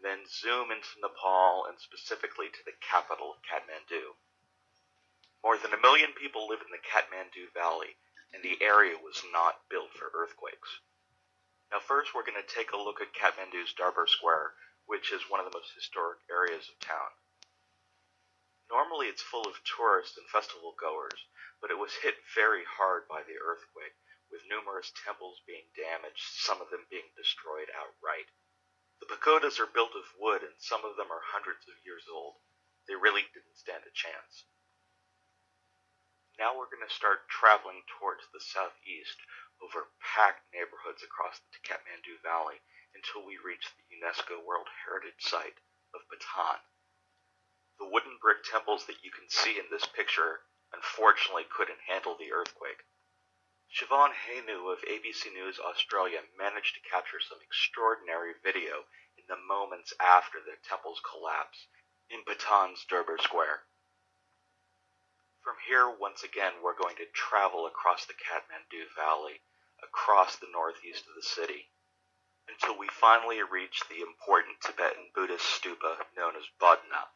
then zoom into Nepal and specifically to the capital, Kathmandu. More than 1 million people live in the Kathmandu Valley, and the area was not built for earthquakes. Now first we're going to take a look at Kathmandu's Darbar Square, which is one of the most historic areas of town. Normally it's full of tourists and festival goers, but it was hit very hard by the earthquake, with numerous temples being damaged, some of them being destroyed outright. The pagodas are built of wood, and some of them are hundreds of years old. They really didn't stand a chance. Now we're going to start traveling towards the southeast, over packed neighborhoods across the Kathmandu Valley, until we reach the UNESCO World Heritage Site of Batan. The wooden brick temples that you can see in this picture unfortunately couldn't handle the earthquake. Siobhan Hainu of ABC News Australia managed to capture some extraordinary video in the moments after the temple's collapse in Batan's Darbar Square. From here, once again, we're going to travel across the Kathmandu Valley, across the northeast of the city, until we finally reach the important Tibetan Buddhist stupa known as Bodhnath.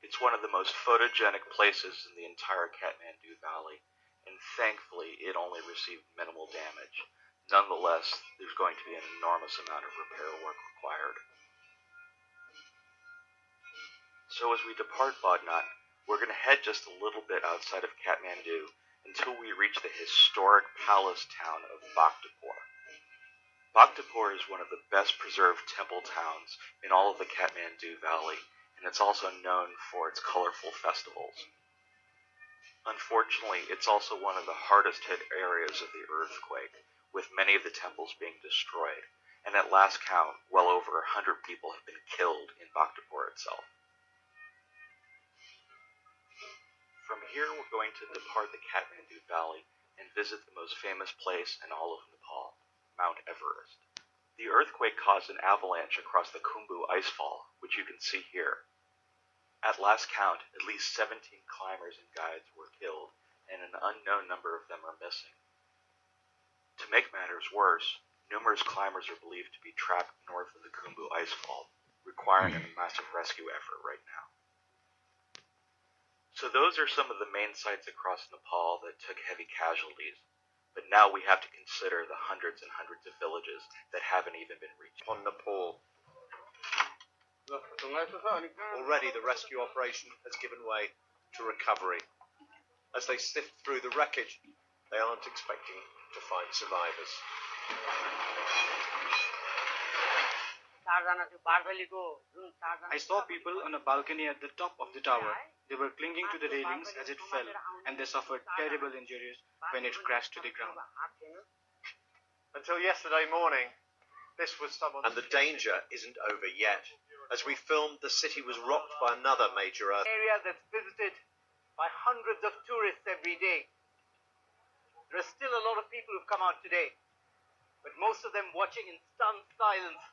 It's one of the most photogenic places in the entire Kathmandu Valley, and thankfully it only received minimal damage. Nonetheless, there's going to be an enormous amount of repair work required. So as we depart Bodhnath, we're going to head just a little bit outside of Kathmandu until we reach the historic palace town of Bhaktapur. Bhaktapur is one of the best preserved temple towns in all of the Kathmandu Valley, and it's also known for its colorful festivals. Unfortunately, it's also one of the hardest hit areas of the earthquake, with many of the temples being destroyed, and at last count, well over 100 people have been killed in Bhaktapur itself. From here, we're going to depart the Kathmandu Valley and visit the most famous place in all of Nepal, Mount Everest. The earthquake caused an avalanche across the Khumbu icefall, which you can see here. At last count, at least 17 climbers and guides were killed, and an unknown number of them are missing. To make matters worse, numerous climbers are believed to be trapped north of the Khumbu icefall, requiring a massive rescue effort right now. So those are some of the main sites across Nepal that took heavy casualties, but now we have to consider the hundreds and hundreds of villages that haven't even been reached. On Nepal. Already the rescue operation has given way to recovery. As they sift through the wreckage, they aren't expecting to find survivors. I saw people on a balcony at the top of the tower. They were clinging to the railings as it fell, and they suffered terrible injuries when it crashed to the ground. Until yesterday morning, this was someone... And the danger isn't over yet. As we filmed, the city was rocked by another major earthquake. Area that's visited by hundreds of tourists every day. There are still a lot of people who've come out today, but most of them watching in stunned silence.